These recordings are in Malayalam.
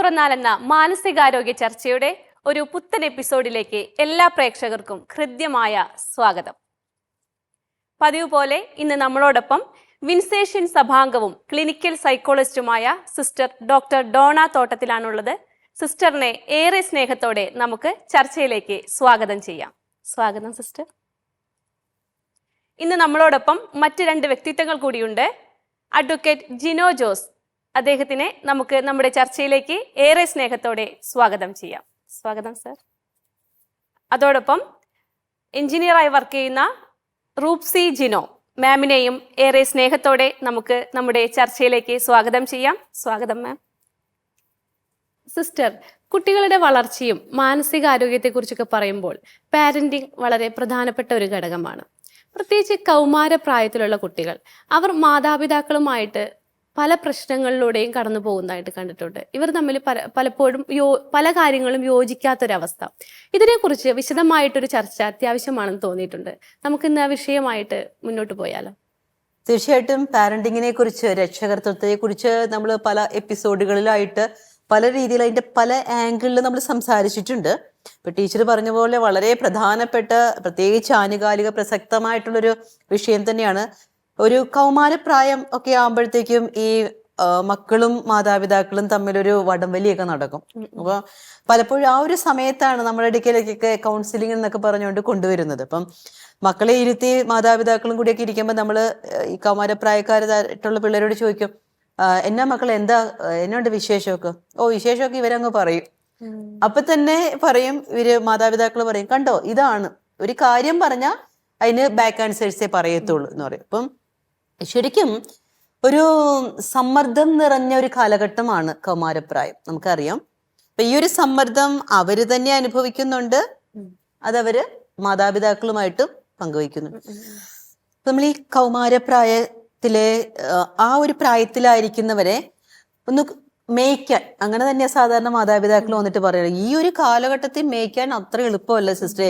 തുറന്നാൽ എന്ന മാനസികാരോഗ്യ ചർച്ചയുടെ ഒരു പുത്തൻ എപ്പിസോഡിലേക്ക് എല്ലാ പ്രേക്ഷകർക്കും ഹൃദ്യമായ സ്വാഗതം. പതിവ് പോലെ ഇന്ന് നമ്മളോടൊപ്പം വിൻസേഷ്യൻ സഭാംഗവും ക്ലിനിക്കൽ സൈക്കോളജിസ്റ്റുമായ സിസ്റ്റർ ഡോക്ടർ ഡോണ തോട്ടത്തിലാണുള്ളത്. സിസ്റ്ററിനെ ഏറെ സ്നേഹത്തോടെ നമുക്ക് ചർച്ചയിലേക്ക് സ്വാഗതം ചെയ്യാം. സ്വാഗതം സിസ്റ്റർ. ഇന്ന് നമ്മളോടൊപ്പം മറ്റ് രണ്ട് വ്യക്തിത്വങ്ങൾ കൂടിയുണ്ട്. അഡ്വക്കേറ്റ് ജിനോ ജോസ്, അദ്ദേഹത്തിനെ നമുക്ക് നമ്മുടെ ചർച്ചയിലേക്ക് ഏറെ സ്നേഹത്തോടെ സ്വാഗതം ചെയ്യാം. സ്വാഗതം സർ. അതോടൊപ്പം എഞ്ചിനീയറായി വർക്ക് ചെയ്യുന്ന റൂപ്സി ജിനോ മാമിനെയും ഏറെ സ്നേഹത്തോടെ നമുക്ക് നമ്മുടെ ചർച്ചയിലേക്ക് സ്വാഗതം ചെയ്യാം. സ്വാഗതം മാം. സിസ്റ്റർ, കുട്ടികളുടെ വളർച്ചയും മാനസികാരോഗ്യത്തെക്കുറിച്ചൊക്കെ പറയുമ്പോൾ പാരന്റിങ് വളരെ പ്രധാനപ്പെട്ട ഒരു ഘടകമാണ്. പ്രത്യേകിച്ച് കൗമാരപ്രായത്തിലുള്ള കുട്ടികൾ, അവർ മാതാപിതാക്കളുമായിട്ട് പല പ്രശ്നങ്ങളിലൂടെയും കടന്നു പോകുന്നതായിട്ട് കണ്ടിട്ടുണ്ട്. ഇവർ തമ്മിൽ പലപ്പോഴും പല കാര്യങ്ങളും യോജിക്കാത്തൊരവസ്ഥ. ഇതിനെക്കുറിച്ച് വിശദമായിട്ടൊരു ചർച്ച അത്യാവശ്യമാണെന്ന് തോന്നിയിട്ടുണ്ട്. നമുക്ക് ഇന്ന് ആ വിഷയമായിട്ട് മുന്നോട്ട് പോയാലോ? തീർച്ചയായിട്ടും പാരന്റിങ്ങിനെ കുറിച്ച്, രക്ഷകർത്തൃത്വത്തെ കുറിച്ച് നമ്മൾ പല എപ്പിസോഡുകളിലായിട്ട് പല രീതിയിൽ അതിന്റെ പല ആംഗിളിൽ നമ്മൾ സംസാരിച്ചിട്ടുണ്ട്. ഇപ്പൊ ടീച്ചർ പറഞ്ഞ പോലെ വളരെ പ്രധാനപ്പെട്ട, പ്രത്യേകിച്ച് ആനുകാലിക പ്രസക്തമായിട്ടുള്ളൊരു വിഷയം തന്നെയാണ്. ഒരു കൗമാരപ്രായം ഒക്കെ ആകുമ്പോഴത്തേക്കും ഈ മക്കളും മാതാപിതാക്കളും തമ്മിലൊരു വടംവലിയൊക്കെ നടക്കും. അപ്പൊ പലപ്പോഴും ആ ഒരു സമയത്താണ് നമ്മുടെ ഇടയ്ക്കിലേക്കൊക്കെ കൗൺസിലിംഗ് എന്നൊക്കെ പറഞ്ഞുകൊണ്ട് കൊണ്ടുവരുന്നത്. അപ്പം മക്കളെ ഇരുത്തി മാതാപിതാക്കളും കൂടിയൊക്കെ ഇരിക്കുമ്പോൾ നമ്മള് ഈ കൗമാരപ്രായക്കാരായിട്ടുള്ള പിള്ളേരോട് ചോദിക്കും, എന്നാ മക്കളെ, എന്നുണ്ട് വിശേഷമൊക്കെ? ഓ, വിശേഷമൊക്കെ ഇവരങ്ങ് പറയും. അപ്പൊ തന്നെ പറയും ഇവര്, മാതാപിതാക്കൾ പറയും, കണ്ടോ ഇതാണ് ഒരു കാര്യം പറഞ്ഞാൽ അതിന് ബാക്ക് ആൻസേഴ്സേ പറയത്തുള്ളൂ എന്ന് പറയും. അപ്പം ശരിക്കും ഒരു സമ്മർദ്ദം നിറഞ്ഞ ഒരു കാലഘട്ടമാണ് കൗമാരപ്രായം, നമുക്കറിയാം. അപ്പൊ ഈ ഒരു സമ്മർദ്ദം അവര് തന്നെ അനുഭവിക്കുന്നുണ്ട്, അതവര് മാതാപിതാക്കളുമായിട്ടും പങ്കുവയ്ക്കുന്നുണ്ട്. നമ്മൾ ഈ കൗമാരപ്രായത്തിലെ ആ ഒരു പ്രായത്തിലായിരിക്കുന്നവരെ ഒന്ന് മേയ്ക്കാൻ, അങ്ങനെ തന്നെ സാധാരണ മാതാപിതാക്കൾ വന്നിട്ട് പറയുന്നത്, ഈ ഒരു കാലഘട്ടത്തിൽ മേയ്ക്കാൻ അത്ര എളുപ്പമല്ല സിസ്റ്ററെ.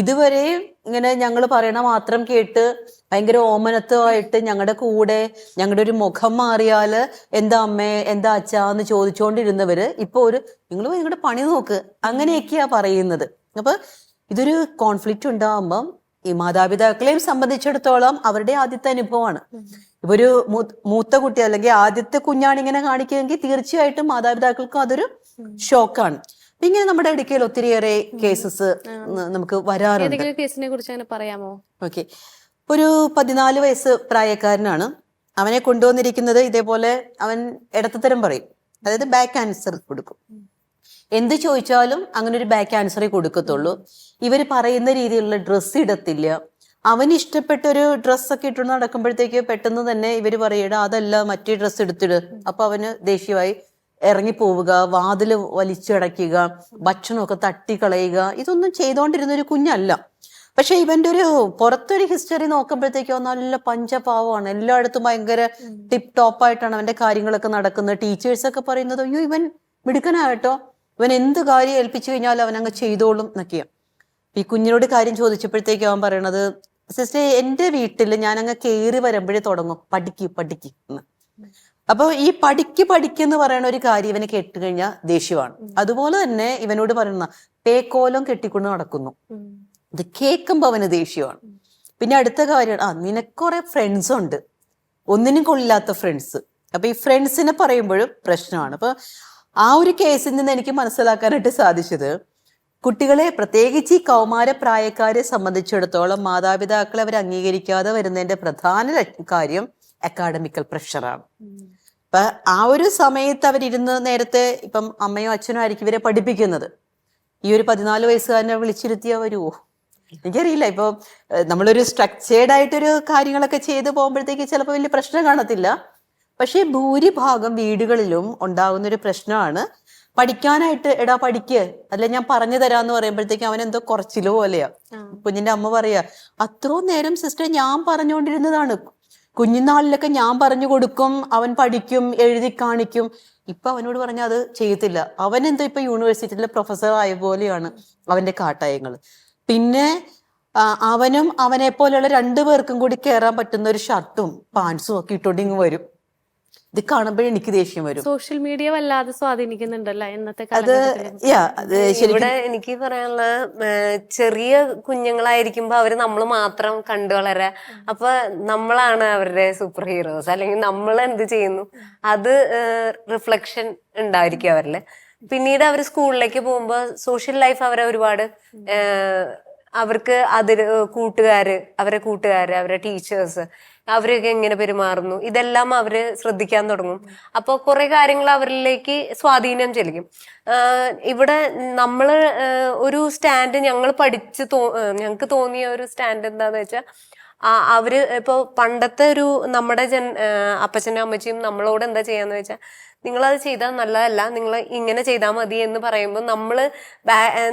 ഇതുവരെ ഇങ്ങനെ ഞങ്ങൾ പറയണ മാത്രം കേട്ട് ഭയങ്കര ഓമനത്വമായിട്ട് ഞങ്ങളുടെ കൂടെ ഞങ്ങളുടെ ഒരു മുഖം മാറിയാല് എന്താ അമ്മേ, എന്താ അച്ഛാ എന്ന് ചോദിച്ചുകൊണ്ടിരുന്നവര് ഇപ്പൊ ഒരു നിങ്ങളുടെ പണി നോക്ക്, അങ്ങനെയൊക്കെയാ പറയുന്നത്. അപ്പൊ ഇതൊരു കോൺഫ്ലിക്റ്റ് ഉണ്ടാകുമ്പം ഈ മാതാപിതാക്കളെയും സംബന്ധിച്ചിടത്തോളം അവരുടെ ആദ്യത്തെ അനുഭവമാണ്. ഇപ്പൊ ഒരു മൂത്ത കുട്ടി അല്ലെങ്കിൽ ആദ്യത്തെ കുഞ്ഞാണ് ഇങ്ങനെ കാണിക്കുമെങ്കിൽ തീർച്ചയായിട്ടും മാതാപിതാക്കൾക്കും അതൊരു ഷോക്കാണ്. അപ്പൊ ഇങ്ങനെ നമ്മുടെ ഇടയ്ക്കൽ ഒത്തിരിയേറെ കേസസ് നമുക്ക് വരാറുണ്ട്. കേസിനെ കുറിച്ച് പറയാമോ? ഓക്കെ. ഒരു 14 വയസ്സ് പ്രായക്കാരനാണ്. അവനെ കൊണ്ടുവന്നിരിക്കുന്നത് ഇതേപോലെ, അവൻ ഇടത്തരം പറയും, അതായത് ബാക്ക് ആൻസർ കൊടുക്കും. എന്ത് ചോദിച്ചാലും അങ്ങനെ ഒരു ബാക്ക് ആൻസറേ കൊടുക്കത്തുള്ളൂ. ഇവര് പറയുന്ന രീതിയിലുള്ള ഡ്രസ്സ് ഇടത്തില്ല. അവന് ഇഷ്ടപ്പെട്ട ഒരു ഡ്രസ്സൊക്കെ ഇട്ടുകൊണ്ട് നടക്കുമ്പോഴത്തേക്ക് പെട്ടെന്ന് തന്നെ ഇവര് പറയട അതല്ല മറ്റേ ഡ്രസ്സ് എടുത്തിട്. അപ്പൊ അവന് ദേഷ്യമായി ഇറങ്ങിപ്പോവുക, വാതില് വലിച്ചടയ്ക്കുക, ഭക്ഷണമൊക്കെ തട്ടിക്കളയുക. ഇതൊന്നും ചെയ്തോണ്ടിരുന്ന ഒരു കുഞ്ഞല്ല. പക്ഷെ ഇവന്റെ ഒരു പുറത്തൊരു ഹിസ്റ്ററി നോക്കുമ്പോഴത്തേക്കോ നല്ല പഞ്ചപാവമാണ്. എല്ലായിടത്തും ഭയങ്കര ടിപ്പ് ടോപ്പായിട്ടാണ് അവന്റെ കാര്യങ്ങളൊക്കെ നടക്കുന്നത്. ടീച്ചേഴ്സൊക്കെ പറയുന്നത്, അയ്യോ ഇവൻ മിടുക്കനായിട്ടോ, ഇവൻ എന്ത് കാര്യം ഏൽപ്പിച്ചു കഴിഞ്ഞാലും അവൻ അങ്ങ് ചെയ്തോളും എന്നൊക്കെയാണ്. ഈ കുഞ്ഞിനോട് കാര്യം ചോദിച്ചപ്പോഴത്തേക്കും അവൻ പറയണത്, സിസ്റ്റർ എന്റെ വീട്ടിൽ ഞാൻ അങ്ങ് കയറി വരുമ്പോഴേ തുടങ്ങും പഠിക്ക് എന്ന്. അപ്പൊ ഈ പഠിക്കെന്ന് പറയുന്ന ഒരു കാര്യം ഇവന് കേട്ട് കഴിഞ്ഞാൽ ദേഷ്യമാണ്. അതുപോലെ തന്നെ ഇവനോട് പറയുന്ന പേക്കോലം കെട്ടിക്കൊണ്ട് നടക്കുന്നു, ഇത് കേൾക്കുമ്പോ അവന് ദേഷ്യമാണ്. പിന്നെ അടുത്ത കാര്യമാണ്, നിനക്ക് കുറെ ഫ്രണ്ട്സ് ഉണ്ട്, ഒന്നിനും കൊള്ളില്ലാത്ത ഫ്രണ്ട്സ്. അപ്പൊ ഈ ഫ്രണ്ട്സിനെ പറയുമ്പോഴും പ്രശ്നമാണ്. അപ്പൊ ആ ഒരു കേസിൽ നിന്ന് എനിക്ക് മനസ്സിലാക്കാനായിട്ട് സാധിച്ചത്, കുട്ടികളെ പ്രത്യേകിച്ച് ഈ കൗമാരപ്രായക്കാരെ സംബന്ധിച്ചിടത്തോളം മാതാപിതാക്കളെ അവർ അംഗീകരിക്കാതെ വരുന്നതിന്റെ പ്രധാന കാര്യം അക്കാഡമിക്കൽ പ്രഷറാണ്. അപ്പൊ ആ ഒരു സമയത്ത് അവരിരുന്ന് നേരത്തെ ഇപ്പം അമ്മയോ അച്ഛനോ ആയിരിക്കും ഇവരെ പഠിപ്പിക്കുന്നത്. ഈ ഒരു 14 വയസ്സുകാരനെ വിളിച്ചിരുത്തിയാ വരുമോ എനിക്കറിയില്ല. ഇപ്പൊ നമ്മളൊരു സ്ട്രക്ചേർഡ് ആയിട്ടൊരു കാര്യങ്ങളൊക്കെ ചെയ്ത് പോകുമ്പോഴത്തേക്ക് ചിലപ്പോൾ വലിയ പ്രശ്നം കാണത്തില്ല. പക്ഷെ ഭൂരിഭാഗം വീടുകളിലും ഉണ്ടാകുന്ന ഒരു പ്രശ്നമാണ്, പഠിക്കാനായിട്ട് എടാ പഠിക്ക്, അല്ല ഞാൻ പറഞ്ഞു തരാന്ന് പറയുമ്പോഴത്തേക്കും അവൻ എന്തോ കുറച്ചിലോ പോലെയാ. കുഞ്ഞിന്റെ അമ്മ പറയാ, അത്രയും നേരം സിസ്റ്റർ ഞാൻ പറഞ്ഞുകൊണ്ടിരുന്നതാണ്, കുഞ്ഞുനാളിലൊക്കെ ഞാൻ പറഞ്ഞു കൊടുക്കും, അവൻ പഠിക്കും, എഴുതി കാണിക്കും. ഇപ്പൊ അവനോട് പറഞ്ഞാൽ അത് ചെയ്യത്തില്ല. അവൻ എന്തോ ഇപ്പൊ യൂണിവേഴ്സിറ്റിയിലെ പ്രൊഫസർ ആയ പോലെയാണ് അവന്റെ കാട്ടായങ്ങൾ. പിന്നെ അവനും അവനെ പോലെയുള്ള 2 പേർക്കും കൂടി കയറാൻ പറ്റുന്ന ഒരു ഷർട്ടും പാൻസും ഒക്കെ ഇട്ടോണ്ടിങ് വരും. ഇത് കാണുമ്പോഴേ എനിക്ക് ദേഷ്യം വരും. സോഷ്യൽ മീഡിയ വല്ലാതെ സ്വാധീനിക്കുന്നുണ്ടല്ലോ ഇന്നത്തെ അത് കാലഘട്ടത്തില്. അത് ശരിക്കും ഇവിടെ എനിക്ക് പറയാനുള്ള ചെറിയ കുഞ്ഞുങ്ങളായിരിക്കുമ്പോ അവര് നമ്മൾ മാത്രം കണ്ടു വളരാ. അപ്പൊ നമ്മളാണ് അവരുടെ സൂപ്പർ ഹീറോസ്, അല്ലെങ്കിൽ നമ്മൾ എന്ത് ചെയ്യുന്നു അത് റിഫ്ലക്ഷൻ ഉണ്ടായിരിക്കും അവരില്. പിന്നീട് അവർ സ്കൂളിലേക്ക് പോകുമ്പോ സോഷ്യൽ ലൈഫ് അവരെ ഒരുപാട് അവർക്ക് കൂട്ടുകാര്, അവരുടെ ടീച്ചേഴ്സ് അവരൊക്കെ എങ്ങനെ പെരുമാറുന്നു, ഇതെല്ലാം അവര് ശ്രദ്ധിക്കാൻ തുടങ്ങും. അപ്പോൾ കുറെ കാര്യങ്ങൾ അവരിലേക്ക് സ്വാധീനം ചെലുത്തും. ഇവിടെ നമ്മള് ഒരു സ്റ്റാൻഡ് ഞങ്ങൾക്ക് തോന്നിയ ഒരു സ്റ്റാൻഡ് എന്താന്ന് വെച്ചാൽ, അവര് ഇപ്പൊ പണ്ടത്തെ ഒരു നമ്മുടെ അപ്പച്ചനും അമ്മച്ചിയും നമ്മളോട് എന്താ ചെയ്യാന്ന് വെച്ചാൽ, നിങ്ങളത് ചെയ്താൽ നല്ലതല്ല, നിങ്ങൾ ഇങ്ങനെ ചെയ്താൽ മതി എന്ന് പറയുമ്പോൾ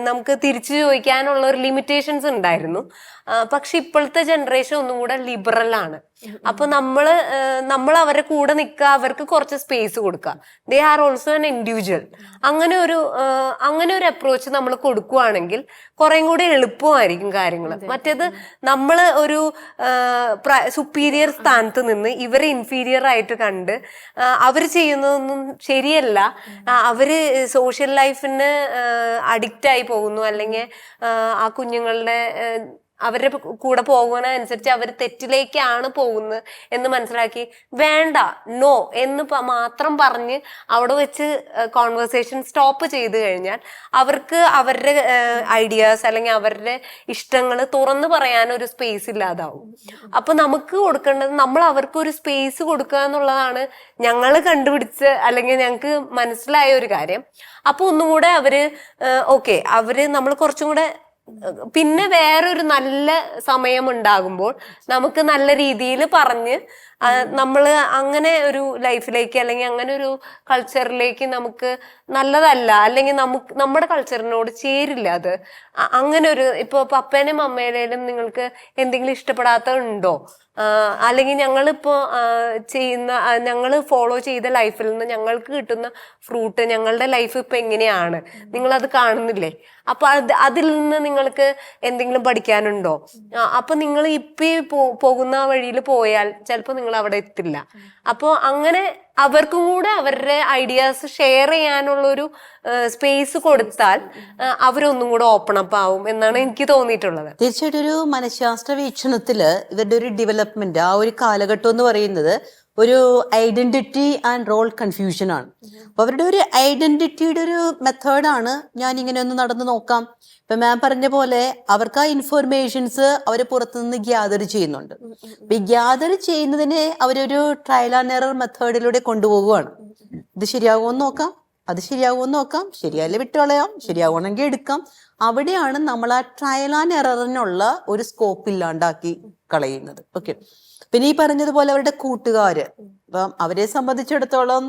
നമുക്ക് തിരിച്ചു ചോദിക്കാനുള്ള ഒരു ലിമിറ്റേഷൻസ് ഉണ്ടായിരുന്നു. പക്ഷെ ഇപ്പോഴത്തെ ജനറേഷൻ ഒന്നും കൂടെ ലിബറൽ ആണ്. അപ്പൊ നമ്മൾ അവരുടെ കൂടെ നിൽക്കുക, അവർക്ക് കുറച്ച് സ്പേസ് കൊടുക്കുക. They are also an individual. അങ്ങനെ ഒരു അപ്രോച്ച് നമ്മൾ കൊടുക്കുവാണെങ്കിൽ കുറേം കൂടി എളുപ്പമായിരിക്കും കാര്യങ്ങൾ. മറ്റേത് നമ്മൾ ഒരു സുപ്പീരിയർ സ്ഥാനത്ത് നിന്ന് ഇവരെ ഇൻഫീരിയർ ആയിട്ട് കണ്ട് അവർ ചെയ്യുന്നതൊന്നും ശരിയല്ല, അവര് സോഷ്യൽ ലൈഫിന് അഡിക്റ്റ് ആയി പോകുന്നു, അല്ലെങ്കിൽ ആ കുഞ്ഞുങ്ങളുടെ അവരുടെ കൂടെ പോകുന്ന അനുസരിച്ച് അവർ തെറ്റിലേക്കാണ് പോകുന്നത് എന്ന് മനസ്സിലാക്കി വേണ്ട, നോ എന്ന് മാത്രം പറഞ്ഞ് അവിടെ വെച്ച് കോൺവെർസേഷൻ സ്റ്റോപ്പ് ചെയ്ത് കഴിഞ്ഞാൽ അവർക്ക് അവരുടെ ഐഡിയാസ് അല്ലെങ്കിൽ അവരുടെ ഇഷ്ടങ്ങൾ തുറന്നു പറയാൻ ഒരു സ്പേസ് ഇല്ലാതാവും. അപ്പൊ നമുക്ക് കൊടുക്കേണ്ടത് നമ്മൾ അവർക്ക് ഒരു സ്പേസ് കൊടുക്കുക എന്നുള്ളതാണ് ഞങ്ങൾ കണ്ടുപിടിച്ച അല്ലെങ്കിൽ ഞങ്ങൾക്ക് മനസ്സിലായ ഒരു കാര്യം. അപ്പൊ ഒന്നുകൂടെ അവര് നമ്മൾ കുറച്ചും കൂടെ പിന്നെ വേറൊരു നല്ല സമയം ഉണ്ടാകുമ്പോൾ നമുക്ക് നല്ല രീതിയിൽ പറഞ്ഞ് നമ്മൾ അങ്ങനെ ഒരു ലൈഫിലേക്ക് അല്ലെങ്കിൽ അങ്ങനെ ഒരു കൾച്ചറിലേക്ക് നമുക്ക് നല്ലതല്ല, അല്ലെങ്കിൽ നമ്മുടെ കൾച്ചറിനോട് ചേരില്ല അത്. അങ്ങനെ ഒരു ഇപ്പൊ പപ്പേനും അമ്മേനേലും നിങ്ങൾക്ക് എന്തെങ്കിലും ഇഷ്ടപ്പെടാത്തതുണ്ടോ, അല്ലെങ്കിൽ ഞങ്ങളിപ്പോ ഞങ്ങൾ ഫോളോ ചെയ്ത ലൈഫിൽ നിന്ന് ഞങ്ങൾക്ക് കിട്ടുന്ന ഫ്രൂട്ട്, ഞങ്ങളുടെ ലൈഫ് ഇപ്പൊ എങ്ങനെയാണ് നിങ്ങളത് കാണുന്നില്ലേ? അപ്പൊ അതിൽ നിന്ന് നിങ്ങൾക്ക് എന്തെങ്കിലും പഠിക്കാനുണ്ടോ? അപ്പൊ നിങ്ങൾ പോകുന്ന വഴിയിൽ പോയാൽ ചിലപ്പോൾ നിങ്ങൾ അവിടെ എത്തില്ല. അപ്പോൾ അങ്ങനെ അവർക്കും കൂടെ അവരുടെ ഐഡിയാസ് ഷെയർ ചെയ്യാനുള്ളൊരു സ്പേസ് കൊടുത്താൽ അവരൊന്നും കൂടെ ഓപ്പൺ അപ്പ് ആവും എന്നാണ് എനിക്ക് തോന്നിയിട്ടുള്ളത്. തീർച്ചയായിട്ടും ഒരു മനഃശാസ്ത്ര വീക്ഷണത്തില് ഇവരുടെ ഒരു ഡെവലപ്മെന്റ്, ആ ഒരു കാലഘട്ടം എന്ന് പറയുന്നത് ഒരു ഐഡന്റിറ്റി ആൻഡ് റോൾ കൺഫ്യൂഷൻ ആണ്. അപ്പൊ അവരുടെ ഒരു ഐഡന്റിറ്റിയുടെ ഒരു മെത്തേഡാണ് ഞാൻ ഇങ്ങനെ ഒന്ന് നടന്നു നോക്കാം. ഇപ്പൊ മാം പറഞ്ഞ പോലെ അവർക്ക് ആ ഇൻഫോർമേഷൻസ് അവർ പുറത്തുനിന്ന് ഗ്യാദർ ചെയ്യുന്നുണ്ട്. അപ്പൊ ഈ ഗ്യാദർ ചെയ്യുന്നതിനെ അവരൊരു ട്രയൽ ആൻഡ് എറർ മെത്തേഡിലൂടെ കൊണ്ടുപോകുകയാണ്. ഇത് ശരിയാകുമെന്ന് നോക്കാം, അത് ശരിയാകുമെന്ന് നോക്കാം, ശരിയല്ലേ വിട്ടുകളയാം, ശരിയാവണമെങ്കിൽ എടുക്കാം. അവിടെയാണ് നമ്മൾ ആ ട്രയൽ ആൻഡ് എററിനുള്ള ഒരു സ്കോപ്പ് ഇല്ലാണ്ടാക്കി കളയുന്നത്. ഓക്കെ. പിന്നെ ഈ പറഞ്ഞതുപോലെ അവരുടെ കൂട്ടുകാര്, അപ്പം അവരെ സംബന്ധിച്ചിടത്തോളം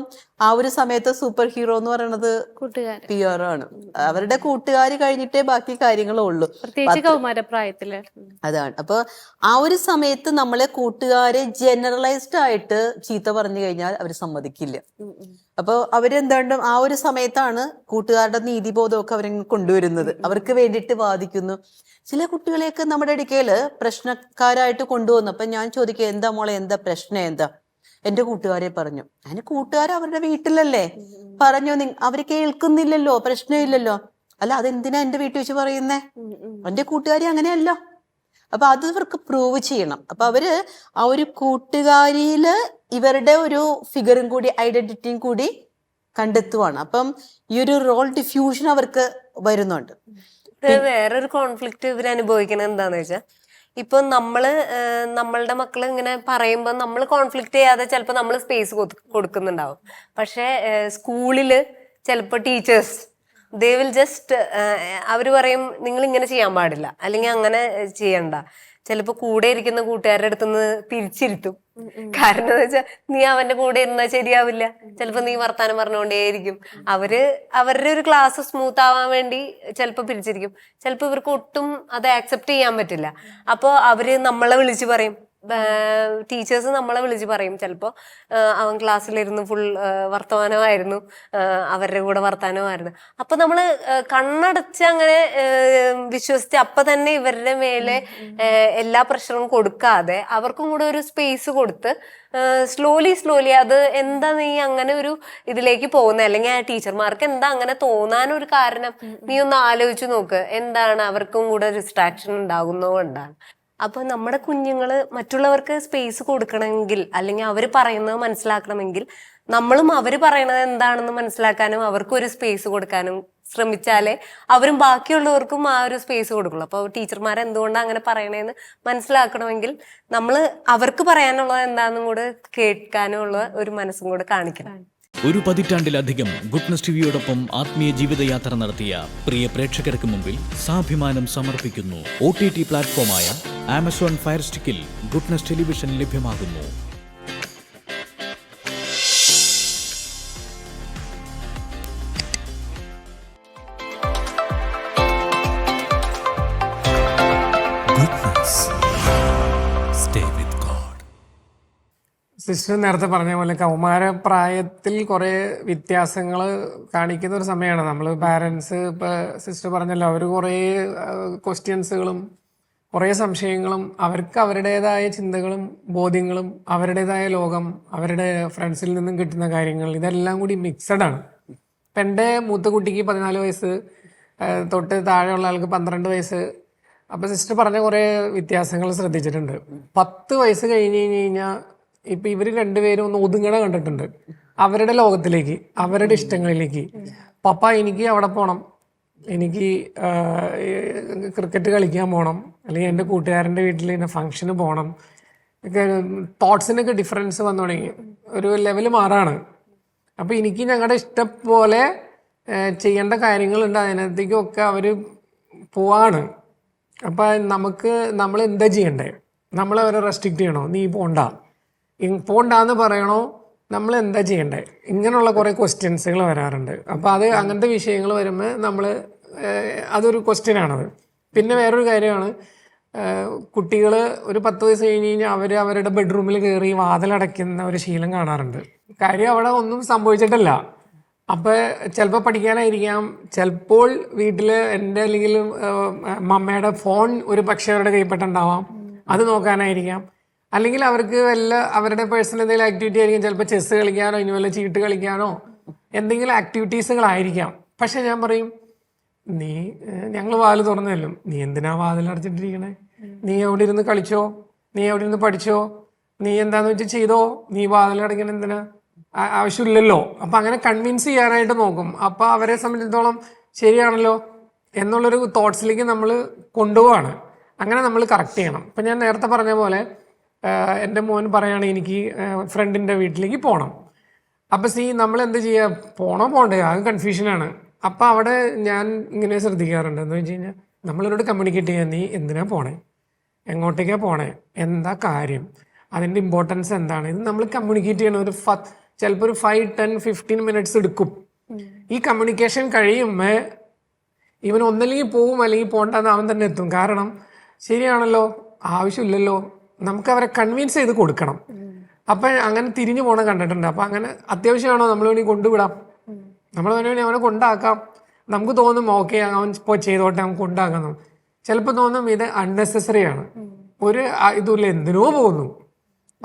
ആ ഒരു സമയത്ത് സൂപ്പർ ഹീറോ എന്ന് പറയുന്നത് പിയർ ആണ്. അവരുടെ കൂട്ടുകാർ കഴിഞ്ഞിട്ടേ ബാക്കി കാര്യങ്ങളേ ഉള്ളൂ, പ്രത്യേകിച്ച് കൗമാരപ്രായത്തില്. അതാണ്. അപ്പൊ ആ ഒരു സമയത്ത് നമ്മളെ കൂട്ടുകാരെ ജനറലൈസ്ഡ് ആയിട്ട് ചീത്ത പറഞ്ഞു കഴിഞ്ഞാൽ അവർ സമ്മതിക്കില്ല. അപ്പൊ അവരെന്താണ്ടും ആ ഒരു സമയത്താണ് കൂട്ടുകാരുടെ നീതിബോധമൊക്കെ അവരെ കൊണ്ടുവരുന്നത്, അവർക്ക് വേണ്ടിയിട്ട് വാദിക്കുന്നു. ചില കുട്ടികളെയൊക്കെ നമ്മുടെ ഇടയ്ക്കല് പ്രശ്നക്കാരായിട്ട് കൊണ്ടുവന്നു. അപ്പൊ ഞാൻ ചോദിക്കുക, എന്താ മോളെ, എന്താ പ്രശ്നം, എന്താ? എന്റെ കൂട്ടുകാരെ പറഞ്ഞു. അതിന് കൂട്ടുകാർ അവരുടെ വീട്ടിലല്ലേ പറഞ്ഞു, അവര് കേൾക്കുന്നില്ലല്ലോ, പ്രശ്നമില്ലല്ലോ. അല്ല, അതെന്തിനാ എന്റെ വീട്ടിൽ വെച്ച് പറയുന്നേ? എന്റെ കൂട്ടുകാരി അങ്ങനെയല്ല. അപ്പൊ അത് ഇവർക്ക് പ്രൂവ് ചെയ്യണം. അപ്പൊ അവര് ആ ഒരു കൂട്ടുകാരിയില് ഇവരുടെ ഒരു ഫിഗറും കൂടി ഐഡന്റിറ്റിയും കൂടി കണ്ടെത്തുവാണ്. അപ്പം ഈ ഒരു റോൾ ഡിഫ്യൂഷൻ അവർക്ക് വരുന്നുണ്ട്. വേറൊരു കോൺഫ്ലിക്റ്റ് ഇവർ അനുഭവിക്കുന്നത് എന്താന്ന് വെച്ചാൽ, ഇപ്പൊ നമ്മളുടെ മക്കൾ ഇങ്ങനെ പറയുമ്പോൾ നമ്മൾ കോൺഫ്ലിക്റ്റ് ചെയ്യാതെ ചിലപ്പോൾ നമ്മൾ സ്പേസ് കൊടുക്കുന്നുണ്ടാവും. പക്ഷെ സ്കൂളില് ചിലപ്പോൾ ടീച്ചേഴ്സ് ദേ വിൽ ജസ്റ്റ് അവർ പറയും നിങ്ങൾ ഇങ്ങനെ ചെയ്യാൻ പാടില്ല, അല്ലെങ്കിൽ അങ്ങനെ ചെയ്യണ്ട. ചിലപ്പോൾ കൂടെ ഇരിക്കുന്ന കൂട്ടുകാരുടെ അടുത്തുനിന്ന് പിരിച്ചിരുത്തും. കാരണം എന്ന് വെച്ചാൽ നീ അവന്റെ കൂടെ ഇരുന്നാൽ ശരിയാവില്ല, ചിലപ്പോൾ നീ വർത്താനം പറഞ്ഞുകൊണ്ടേയിരിക്കും. അവരുടെ ഒരു ക്ലാസ് സ്മൂത്ത് ആവാൻ വേണ്ടി ചിലപ്പോൾ പിരിച്ചിരിക്കും. ചിലപ്പോൾ ഇവർക്ക് ഒട്ടും അത് ആക്സെപ്റ്റ് ചെയ്യാൻ പറ്റില്ല. അപ്പോൾ അവര് നമ്മളെ വിളിച്ച് പറയും, ടീച്ചേഴ്സ് നമ്മളെ വിളിച്ച് പറയും ചിലപ്പോൾ അവൻ ക്ലാസ്സിലിരുന്ന് ഫുൾ വർത്തമാനമായിരുന്നു, അവരുടെ കൂടെ വർത്തമാനമായിരുന്നു. അപ്പൊ നമ്മള് കണ്ണടച്ച് അങ്ങനെ വിശ്വസിച്ച് അപ്പൊ തന്നെ ഇവരുടെ മേലെ എല്ലാ പ്രഷറും കൊടുക്കാതെ അവർക്കും കൂടെ ഒരു സ്പേസ് കൊടുത്ത് സ്ലോലി അത് എന്താ നീ അങ്ങനെ ഒരു ഇതിലേക്ക് പോകുന്നത്, അല്ലെങ്കിൽ ആ ടീച്ചർമാർക്ക് എന്താ അങ്ങനെ തോന്നാനൊരു കാരണം നീ ഒന്ന് ആലോചിച്ച് നോക്ക്, എന്താണ് അവർക്കും കൂടെ ഡിസ്ട്രാക്ഷൻ ഉണ്ടാകുന്നതുകൊണ്ടാണ്. അപ്പൊ നമ്മുടെ കുഞ്ഞുങ്ങള് മറ്റുള്ളവർക്ക് സ്പേസ് കൊടുക്കണമെങ്കിൽ, അല്ലെങ്കിൽ അവർ പറയുന്നത് മനസ്സിലാക്കണമെങ്കിൽ നമ്മളും അവർ പറയണത് എന്താണെന്ന് മനസ്സിലാക്കാനും അവർക്കും ഒരു സ്പേസ് കൊടുക്കാനും ശ്രമിച്ചാലേ അവരും ബാക്കിയുള്ളവർക്കും ആ ഒരു സ്പേസ് കൊടുക്കുള്ളൂ. അപ്പോൾ ടീച്ചർമാർ എന്തുകൊണ്ടാണ് അങ്ങനെ പറയണേന്ന് മനസ്സിലാക്കണമെങ്കിൽ നമ്മൾ അവർക്ക് പറയാനുള്ളത് എന്താണെന്നും കൂടെ കേൾക്കാനുള്ള ഒരു മനസ്സും കൂടെ കാണിക്കണം. ഒരു പതിറ്റാണ്ടിലധികം ഗുഡ്നസ് ടിവിയോടൊപ്പം ആത്മീയ ജീവിതയാത്ര നടത്തിയ പ്രിയ പ്രേക്ഷകർക്ക് മുമ്പിൽ സാഭിമാനം സമർപ്പിക്കുന്നു. OTT പ്ലാറ്റ്ഫോമായ ആമസോൺ ഫയർ സ്റ്റിക്കിൽ ഗുഡ്നസ് ടെലിവിഷൻ ലഭ്യമാകുന്നു. സിസ്റ്റർ നേരത്തെ പറഞ്ഞ പോലെ കൗമാര പ്രായത്തിൽ കുറേ വ്യത്യാസങ്ങൾ കാണിക്കുന്ന ഒരു സമയമാണ്. നമ്മൾ പാരൻസ് ഇപ്പോൾ സിസ്റ്റർ പറഞ്ഞല്ലോ, അവർ കുറേ ക്വസ്റ്റ്യൻസുകളും കുറേ സംശയങ്ങളും അവർക്ക് അവരുടേതായ ചിന്തകളും ബോധ്യങ്ങളും അവരുടേതായ ലോകം, അവരുടെ ഫ്രണ്ട്സിൽ നിന്നും കിട്ടുന്ന കാര്യങ്ങൾ, ഇതെല്ലാം കൂടി മിക്സഡ് ആണ്. ഇപ്പം എൻ്റെ മൂത്ത കുട്ടിക്ക് 14 വയസ്സ്, തൊട്ട് താഴെയുള്ള ആൾക്ക് 12 വയസ്സ്. അപ്പോൾ സിസ്റ്റർ പറഞ്ഞ കുറേ വ്യത്യാസങ്ങൾ ശ്രദ്ധിച്ചിട്ടുണ്ട്. 10 വയസ്സ് കഴിഞ്ഞ് കഴിഞ്ഞാൽ ഇപ്പം ഇവർ രണ്ടുപേരും ഒന്ന് ഒതുങ്ങണ കണ്ടിട്ടുണ്ട്. അവരുടെ ലോകത്തിലേക്ക്, അവരുടെ ഇഷ്ടങ്ങളിലേക്ക്. പപ്പ എനിക്ക് അവിടെ പോകണം, എനിക്ക് ക്രിക്കറ്റ് കളിക്കാൻ പോകണം, അല്ലെങ്കിൽ എൻ്റെ കൂട്ടുകാരൻ്റെ വീട്ടിൽ എൻ്റെ ഫംഗ്ഷന് പോകണം. തോട്ട്സിനൊക്കെ ഡിഫറൻസ് വന്നു തുടങ്ങി, ഒരു ലെവൽ മാറാണ്. അപ്പോൾ എനിക്ക് ഞങ്ങളുടെ ഇഷ്ടം പോലെ ചെയ്യേണ്ട കാര്യങ്ങളുണ്ട്, അതിനകത്തേക്കൊക്കെ അവർ പോവാണ്. അപ്പം നമ്മൾ എന്താ ചെയ്യണ്ടേ? നമ്മളവരെ റെസ്ട്രിക്റ്റ് ചെയ്യണോ? നീ പോണ്ടാന്ന് പറയണോ? നമ്മൾ എന്താ ചെയ്യണ്ടേ? ഇങ്ങനെയുള്ള കുറേ ക്വസ്റ്റ്യൻസുകൾ വരാറുണ്ട്. അപ്പോൾ അങ്ങനത്തെ വിഷയങ്ങൾ വരുമ്പോൾ നമ്മൾ അതൊരു ക്വസ്റ്റ്യനാണത്. പിന്നെ വേറൊരു കാര്യമാണ്, കുട്ടികൾ ഒരു 10 വയസ്സ് കഴിഞ്ഞ് കഴിഞ്ഞാൽ അവർ അവരുടെ ബെഡ്റൂമിൽ കയറി വാതിലടയ്ക്കുന്ന ഒരു ശീലം കാണാറുണ്ട്. കാര്യം അവിടെ ഒന്നും സംഭവിച്ചിട്ടില്ല. അപ്പോൾ ചിലപ്പോൾ പഠിക്കാനായിരിക്കാം, ചിലപ്പോൾ വീട്ടിൽ എൻ്റെ അല്ലെങ്കിൽ മമ്മയുടെ ഫോൺ ഒരു പക്ഷേ അവരുടെ കൈപ്പെട്ടുണ്ടാവാം, അത് നോക്കാനായിരിക്കാം. അല്ലെങ്കിൽ അവർക്ക് അവരുടെ പേഴ്സണൽ എന്തെങ്കിലും ആക്ടിവിറ്റി ആയിരിക്കും, ചിലപ്പോൾ ചെസ്സ് കളിക്കാനോ ഇനി വല്ല ചീട്ട് കളിക്കാനോ എന്തെങ്കിലും ആക്ടിവിറ്റീസുകളായിരിക്കാം. പക്ഷെ ഞാൻ പറയും, ഞങ്ങൾ വാതിൽ തുറന്നല്ലോ, നീ എന്തിനാ വാതിലടച്ചിട്ടിരിക്കണേ? നീ അവിടെ ഇരുന്ന് കളിച്ചോ, നീ അവിടെ ഇരുന്ന് പഠിച്ചോ, നീ എന്താന്ന് വെച്ചാൽ ചെയ്തോ, നീ വാതിലടയ്ക്കണ എന്തിനാ? ആവശ്യമില്ലല്ലോ. അപ്പം അങ്ങനെ കൺവിൻസ് ചെയ്യാനായിട്ട് നോക്കും. അപ്പം അവരെ സംബന്ധിച്ചിടത്തോളം ശരിയാണല്ലോ എന്നുള്ളൊരു തോട്ട്സിലേക്ക് നമ്മൾ കൊണ്ടുപോവാണ്. അങ്ങനെ നമ്മൾ കറക്റ്റ് ചെയ്യണം. ഇപ്പം ഞാൻ നേരത്തെ പറഞ്ഞ പോലെ എൻ്റെ മോൻ പറയുകയാണ്, എനിക്ക് ഫ്രണ്ടിൻ്റെ വീട്ടിലേക്ക് പോകണം. അപ്പം നമ്മൾ എന്ത് ചെയ്യുക? പോണോ പോണ്ടേ? അത് കൺഫ്യൂഷനാണ്. അപ്പം അവിടെ ഞാൻ ഇങ്ങനെ ശ്രദ്ധിക്കാറുണ്ട്. എന്ന് വെച്ച് കഴിഞ്ഞാൽ നമ്മളവരോട് കമ്മ്യൂണിക്കേറ്റ് ചെയ്യാൻ, നീ എന്തിനാ പോണേ, എങ്ങോട്ടേക്കാണ് പോണേ, എന്താ കാര്യം, അതിൻ്റെ ഇമ്പോർട്ടൻസ് എന്താണ്, ഇത് നമ്മൾ കമ്മ്യൂണിക്കേറ്റ് ചെയ്യണം. ചിലപ്പോൾ ഒരു 5, 10, 15 മിനിറ്റ്സ് എടുക്കും. ഈ കമ്മ്യൂണിക്കേഷൻ കഴിയുമ്പോൾ ഇവൻ ഒന്നല്ലെങ്കിൽ പോവും അല്ലെങ്കിൽ പോണ്ടെന്ന് അവൻ തന്നെ എത്തും. കാരണം ശരിയാണല്ലോ, ആവശ്യമില്ലല്ലോ, നമുക്ക് അവരെ കൺവിൻസ് ചെയ്ത് കൊടുക്കണം. അപ്പം അങ്ങനെ തിരിഞ്ഞു പോകണം കണ്ടിട്ടുണ്ട്. അപ്പം അങ്ങനെ അത്യാവശ്യമാണോ നമ്മൾ വേണ്ടി കൊണ്ടുവിടാം, നമ്മൾ വേണ്ടി അവനെ കൊണ്ടാക്കാം. നമുക്ക് തോന്നും ഓക്കെ അവൻ ഇപ്പോൾ ചെയ്തോട്ടെ, നമുക്ക് കൊണ്ടാക്കാം. ചിലപ്പോൾ തോന്നും ഇത് അൺനെസസറി ആണ്, ഒരു ഇതുമില്ല, എന്തിനോ പോകുന്നു.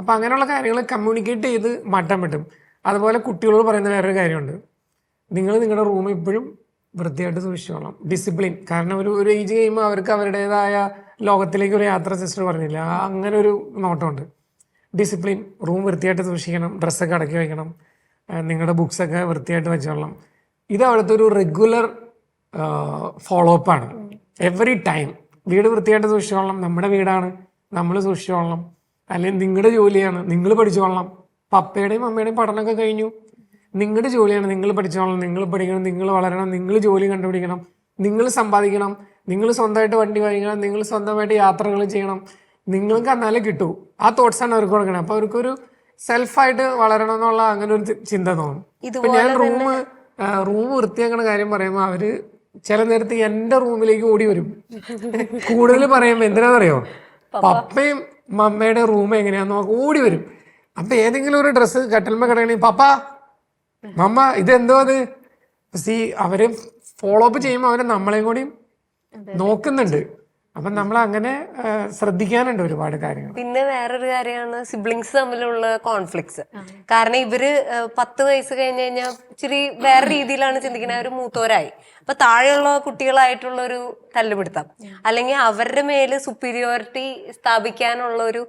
അപ്പം അങ്ങനെയുള്ള കാര്യങ്ങൾ കമ്മ്യൂണിക്കേറ്റ് ചെയ്ത് മാറ്റാൻ പറ്റും. അതുപോലെ കുട്ടികളോട് പറയുന്ന വേറൊരു കാര്യമുണ്ട്, നിങ്ങൾ നിങ്ങളുടെ റൂം എപ്പോഴും വൃത്തിയായിട്ട് സൂക്ഷിച്ചോളാം. ഡിസിപ്ലിൻ. കാരണം ഒരു ഏജ് കഴിയുമ്പോൾ അവർക്ക് അവരുടേതായ ലോകത്തിലേക്ക് ഒരു യാത്ര സിസ്റ്റർ പറഞ്ഞില്ല, അങ്ങനെ ഒരു നോട്ടമുണ്ട്. ഡിസിപ്ലിൻ. റൂം വൃത്തിയായിട്ട് സൂക്ഷിക്കണം, ഡ്രസ്സൊക്കെ അടക്കി വയ്ക്കണം, നിങ്ങളുടെ ബുക്സൊക്കെ വൃത്തിയായിട്ട് വെച്ചോളാം. ഇത് അവിടുത്തെ ഒരു റെഗുലർ ഫോളോ അപ്പാണ്. എവറി ടൈം വീട് വൃത്തിയായിട്ട് സൂക്ഷിച്ചോളണം, നമ്മുടെ വീടാണ്, നമ്മൾ സൂക്ഷിച്ചോളണം. അല്ലെങ്കിൽ നിങ്ങളുടെ ജോലിയാണ്, നിങ്ങൾ പഠിച്ചോളണം. പപ്പയുടെയും അമ്മയുടെയും പഠനമൊക്കെ കഴിഞ്ഞു, നിങ്ങളുടെ ജോലിയാണ്, നിങ്ങൾ പഠിച്ചോളണം, നിങ്ങൾ പഠിക്കണം, നിങ്ങൾ വളരണം, നിങ്ങൾ ജോലി കണ്ടുപിടിക്കണം, നിങ്ങൾ സമ്പാദിക്കണം, നിങ്ങൾ സ്വന്തമായിട്ട് വണ്ടി വാങ്ങിക്കണം, നിങ്ങൾ സ്വന്തമായിട്ട് യാത്രകൾ ചെയ്യണം, നിങ്ങൾക്ക് എന്നാലേ കിട്ടൂ. ആ തോട്ട്സാണ് അവർക്ക് കൊടുക്കണം. അപ്പോൾ അവർക്കൊരു സെൽഫായിട്ട് വളരണം എന്നുള്ള അങ്ങനെ ഒരു ചിന്ത തോന്നും. ഇപ്പം ഞാൻ റൂം വൃത്തിയാക്കണ കാര്യം പറയുമ്പോൾ അവര് ചില നേരത്ത് എൻ്റെ റൂമിലേക്ക് ഓടി വരും. കൂടുതൽ പറയുമ്പോൾ എന്തിനാണെന്നറിയോ, പപ്പയും മമ്മയുടെ റൂം എങ്ങനെയാന്ന് ഓടി വരും. അപ്പൊ ഏതെങ്കിലും ഒരു ഡ്രസ്സ് കട്ടൽമ കിടക്കണേ പപ്പാ മമ്മ ഇതെന്തോ അത് അവര് ഫോളോ അപ്പ് ചെയ്യുമ്പോൾ അവര് നമ്മളെയും കൂടി നോക്കുന്നുണ്ട്. അപ്പൊ നമ്മൾ അങ്ങനെ ശ്രദ്ധിക്കാനുണ്ട് ഒരുപാട് കാര്യങ്ങൾ. പിന്നെ വേറൊരു കാര്യമാണ് സിബ്ലിങ്സ് തമ്മിലുള്ള കോൺഫ്ലിക്ട്സ്. കാരണം ഇവര് 10 വയസ്സ് കഴിഞ്ഞ് കഴിഞ്ഞാൽ ഇച്ചിരി വേറെ രീതിയിലാണ് ചിന്തിക്കുന്നത്. അവർ മൂത്തോരായി. അപ്പൊ താഴെയുള്ള കുട്ടികളായിട്ടുള്ള ഒരു തല്ലുപിടുത്തം, അല്ലെങ്കിൽ അവരുടെ മേല് സുപ്പീരിയോറിറ്റി സ്ഥാപിക്കാനുള്ള ഒരു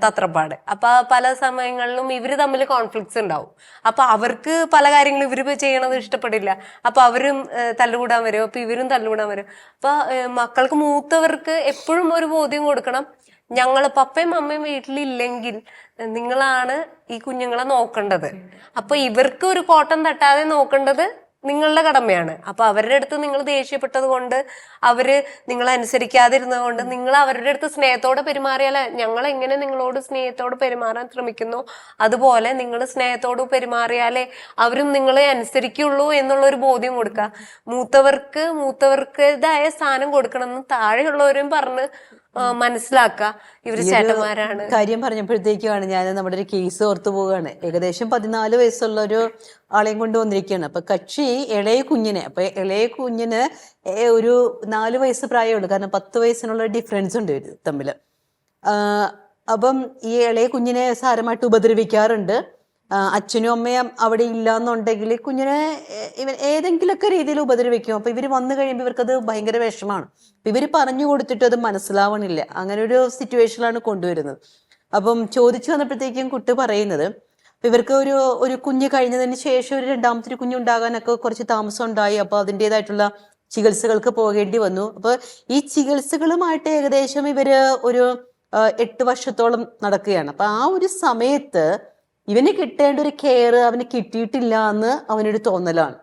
തത്രപ്പാട്. അപ്പൊ പല സമയങ്ങളിലും ഇവര് തമ്മിൽ കോൺഫ്ലിക്ട്സ് ഉണ്ടാവും. അപ്പൊ അവർക്ക് പല കാര്യങ്ങളും ഇവര് ചെയ്യണത് ഇഷ്ടപ്പെടില്ല. അപ്പൊ അവരും തല്ലുകൂടാൻ വരും. അപ്പൊ ഇവരും തല്ലുകൂടാൻ വരും. അപ്പൊ മക്കൾക്ക് മൂത്തവർക്ക് എപ്പോഴും ഒരു ബോധ്യം കൊടുക്കണം, ഞങ്ങള് പപ്പയും അമ്മയും വീട്ടിലില്ലെങ്കിൽ നിങ്ങളാണ് ഈ കുഞ്ഞുങ്ങളെ നോക്കേണ്ടത്. അപ്പൊ ഇവർക്ക് ഒരു കോട്ടം തട്ടാതെ നോക്കേണ്ടത് നിങ്ങളുടെ കടമയാണ്. അപ്പൊ അവരുടെ അടുത്ത് നിങ്ങൾ ദേഷ്യപ്പെട്ടത് കൊണ്ട്, അവര് നിങ്ങളെ അനുസരിക്കാതിരുന്നത് കൊണ്ട്, നിങ്ങൾ അവരുടെ അടുത്ത് സ്നേഹത്തോടെ പെരുമാറിയാൽ, ഞങ്ങൾ എങ്ങനെ നിങ്ങളോട് സ്നേഹത്തോടെ പെരുമാറാൻ ശ്രമിക്കുന്നു അതുപോലെ നിങ്ങൾ സ്നേഹത്തോട് പെരുമാറിയാലേ അവരും നിങ്ങളെ അനുസരിക്കുള്ളൂ എന്നുള്ള ഒരു ബോധ്യം കൊടുക്കുക. മൂത്തവർക്കേതായ സ്ഥാനം കൊടുക്കണം എന്ന് താഴെയുള്ളവരും പറഞ്ഞ് മനസ്സിലാക്കുക. ഇവര് ചേട്ടന്മാരാണ്. കാര്യം പറഞ്ഞപ്പോഴത്തേക്കാണ് ഞാൻ നമ്മുടെ ഒരു കേസ് ഓർത്തു പോവുകയാണ്. ഏകദേശം 14 വയസ്സുള്ള ഒരു ആളെയും കൊണ്ട് വന്നിരിക്കുകയാണ്. അപ്പൊ കക്ഷി ഇളയ കുഞ്ഞിന് ഒരു 4 വയസ്സ് പ്രായമുള്ളൂ. കാരണം 10 വയസ്സിനുള്ള ഡിഫറൻസ് ഉണ്ട് ഇവര് തമ്മില്. അപ്പം ഈ ഇളയ കുഞ്ഞിനെ സാരമായിട്ട് ഉപദ്രവിക്കാറുണ്ട്. അച്ഛനും അമ്മയും അവിടെ ഇല്ലാന്നുണ്ടെങ്കിൽ കുഞ്ഞിനെ ഇവൻ ഏതെങ്കിലുമൊക്കെ രീതിയിൽ ഉപദ്രവിക്കും. അപ്പൊ ഇവര് വന്നു കഴിയുമ്പോൾ ഇവർക്കത് ഭയങ്കര വിഷമാണ്. ഇവര് പറഞ്ഞു കൊടുത്തിട്ട് അത് മനസ്സിലാവണില്ല. അങ്ങനെ ഒരു സിറ്റുവേഷനിലാണ് കൊണ്ടുവരുന്നത്. അപ്പം ചോദിച്ചു വന്നപ്പോഴത്തേക്കും കുട്ടി പറയുന്നത്, ഇവർക്ക് ഒരു കുഞ്ഞ് കഴിഞ്ഞതിന് ശേഷം ഒരു രണ്ടാമത്തെ കുഞ്ഞുണ്ടാകാനൊക്കെ കുറച്ച് താമസം ഉണ്ടായി. അപ്പൊ അതിൻ്റെതായിട്ടുള്ള ചികിത്സകൾക്ക് പോകേണ്ടി വന്നു. അപ്പൊ ഈ ചികിത്സകളുമായിട്ട് ഏകദേശം ഇവര് ഒരു 8 വർഷത്തോളം നടക്കുകയാണ്. അപ്പൊ ആ ഒരു സമയത്ത് ഇവന് കിട്ടേണ്ട ഒരു കെയർ അവന് കിട്ടിയിട്ടില്ല എന്ന് അവനൊരു തോന്നലാണ്.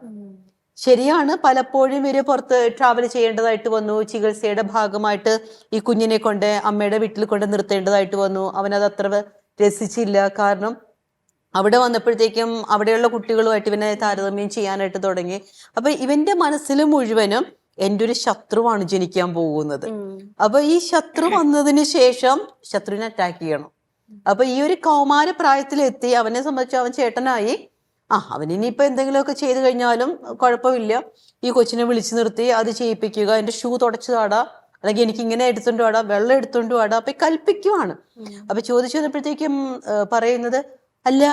ശരിയാണ്, പലപ്പോഴും ഇവര് പുറത്ത് ട്രാവൽ ചെയ്യേണ്ടതായിട്ട് വന്നു. ചികിത്സയുടെ ഭാഗമായിട്ട് ഈ കുഞ്ഞിനെ കൊണ്ട് അമ്മയുടെ വീട്ടിൽ കൊണ്ട് നിർത്തേണ്ടതായിട്ട് വന്നു. അവനത് അത്ര രസിച്ചില്ല. കാരണം അവിടെ വന്നപ്പോഴത്തേക്കും അവിടെയുള്ള കുട്ടികളുമായിട്ട് ഇവനെ താരതമ്യം ചെയ്യാനായിട്ട് തുടങ്ങി. അപ്പൊ ഇവന്റെ മനസ്സിൽ മുഴുവനും എൻ്റെ ഒരു ശത്രുവാണ് ജനിക്കാൻ പോകുന്നത്. അപ്പൊ ഈ ശത്രു വന്നതിന് ശേഷം ശത്രുവിനെ അറ്റാക്ക് ചെയ്യണം. അപ്പൊ ഈ ഒരു കൗമാര പ്രായത്തിലെത്തി അവനെ സംബന്ധിച്ച് അവൻ ചേട്ടനായി. അവനിനിയിപ്പോ എന്തെങ്കിലുമൊക്കെ ചെയ്തു കഴിഞ്ഞാലും കുഴപ്പമില്ല. ഈ കൊച്ചിനെ വിളിച്ചു നിർത്തി അത് ചെയ്യിപ്പിക്കുക, എൻ്റെ ഷൂ തുടച്ചു താടാ, അല്ലെങ്കിൽ എനിക്ക് ഇങ്ങനെ എടുത്തോണ്ട് വാടാ, വെള്ളം എടുത്തോണ്ട് വാടാ, അപ്പൊ കൽപ്പിക്കുവാണ്. അപ്പൊ ചോദിച്ചു വന്നപ്പോഴത്തേക്കും പറയുന്നത്, അല്ല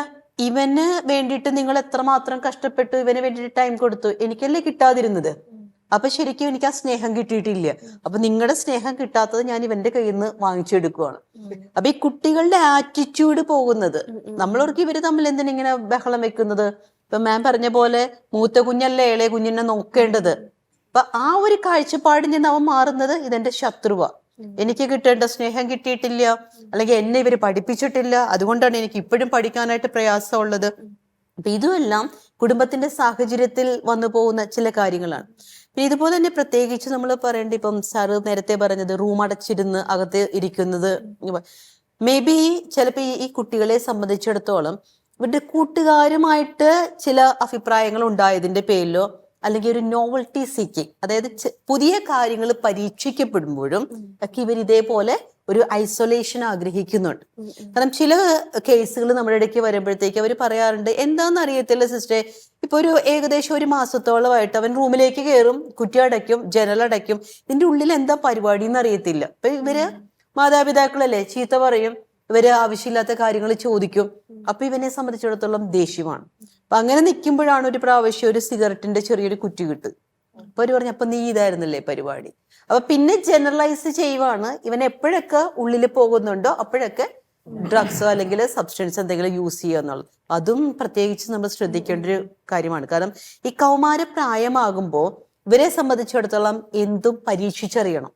ഇവന് വേണ്ടിയിട്ട് നിങ്ങൾ എത്രമാത്രം കഷ്ടപ്പെട്ടു, ഇവന് വേണ്ടിയിട്ട് ടൈം കൊടുത്തു, എനിക്കല്ലേ കിട്ടാതിരുന്നത്. അപ്പൊ ശരിക്കും എനിക്ക് ആ സ്നേഹം കിട്ടിയിട്ടില്ല. അപ്പൊ നിങ്ങളുടെ സ്നേഹം കിട്ടാത്തത് ഞാൻ ഇവന്റെ കയ്യിൽ നിന്ന് വാങ്ങിച്ചെടുക്കുവാണ്. അപ്പൊ ഈ കുട്ടികളുടെ ആറ്റിറ്റ്യൂഡ് പോകുന്നത്, നമ്മളോർക്ക് ഇവര് തമ്മിൽ എന്തിനിങ്ങനെ ബഹളം വെക്കുന്നത്. ഇപ്പൊ മാം പറഞ്ഞ പോലെ മൂത്ത കുഞ്ഞല്ലേ ഇളയ കുഞ്ഞിനെ നോക്കേണ്ടത്. അപ്പൊ ആ ഒരു കാഴ്ചപ്പാടിൽ നിന്ന് അവൻ മാറുന്നത് ഇതെന്റെ ശത്രുവാ, എനിക്ക് കിട്ടേണ്ട സ്നേഹം കിട്ടിയിട്ടില്ല, അല്ലെങ്കിൽ എന്നെ ഇവര് പഠിപ്പിച്ചിട്ടില്ല, അതുകൊണ്ടാണ് എനിക്ക് ഇപ്പോഴും പഠിക്കാനായിട്ട് പ്രയാസമുള്ളത്. അപ്പൊ ഇതുമെല്ലാം കുടുംബത്തിന്റെ സാഹചര്യത്തിൽ വന്നു പോകുന്ന ചില കാര്യങ്ങളാണ്. പിന്നെ ഇതുപോലെ തന്നെ പ്രത്യേകിച്ച് നമ്മൾ പറയേണ്ട, ഇപ്പം സാറ് നേരത്തെ പറഞ്ഞത് റൂം അടച്ചിരുന്ന് അകത്ത് ഇരിക്കുന്നത്, മേ ബി ചിലപ്പോൾ ഈ കുട്ടികളെ സംബന്ധിച്ചിടത്തോളം ഇവരുടെ കൂട്ടുകാരുമായിട്ട് ചില അഭിപ്രായങ്ങൾ ഉണ്ടായതിന്റെ പേരിലോ, അല്ലെങ്കിൽ ഒരു നോവൽറ്റി സീക്കിങ്, അതായത് പുതിയ കാര്യങ്ങൾ പരീക്ഷിക്കപ്പെടുമ്പോഴും ഒക്കെ ഇവർ ഇതേപോലെ ഒരു ഐസൊലേഷൻ ആഗ്രഹിക്കുന്നുണ്ട്. കാരണം ചില കേസുകൾ നമ്മുടെ ഇടയ്ക്ക് വരുമ്പോഴത്തേക്ക് അവർ പറയാറുണ്ട്, എന്താണെന്ന് അറിയത്തില്ല സിസ്റ്ററെ, ഇപ്പൊ ഒരു ഏകദേശം 1 മാസത്തോളമായിട്ട് അവൻ റൂമിലേക്ക് കയറും, കുറ്റി അടയ്ക്കും, ജനലടയ്ക്കും, ഇതിന്റെ ഉള്ളിൽ എന്താ പരിപാടി എന്ന് അറിയത്തില്ല. അപ്പൊ ഇവര് മാതാപിതാക്കളല്ലേ, ചീത്ത പറയും, ഇവര് ആവശ്യമില്ലാത്ത കാര്യങ്ങൾ ചോദിക്കും. അപ്പൊ ഇവനെ സംബന്ധിച്ചിടത്തോളം ദേഷ്യമാണ്. അപ്പൊ അങ്ങനെ നിൽക്കുമ്പോഴാണ് ഒരു പ്രാവശ്യം ഒരു സിഗരറ്റിന്റെ ചെറിയൊരു കുറ്റി കിട്ടും. അപ്പൊ അവര് പറഞ്ഞു, അപ്പൊ നീ ഇതായിരുന്നല്ലേ പരിപാടി. അപ്പൊ പിന്നെ ജനറലൈസ് ചെയ്യുവാണ്, ഇവൻ എപ്പോഴൊക്കെ ഉള്ളിൽ പോകുന്നുണ്ടോ അപ്പോഴൊക്കെ ഡ്രഗ്സോ അല്ലെങ്കിൽ സബ്സ്റ്റൻസ് എന്തെങ്കിലും യൂസ് ചെയ്യുക എന്നുള്ളത്. അതും പ്രത്യേകിച്ച് നമ്മൾ ശ്രദ്ധിക്കേണ്ട ഒരു കാര്യമാണ്. കാരണം ഈ കൗമാര പ്രായമാകുമ്പോൾ ഇവരെ സംബന്ധിച്ചിടത്തോളം എന്തും പരീക്ഷിച്ചറിയണം,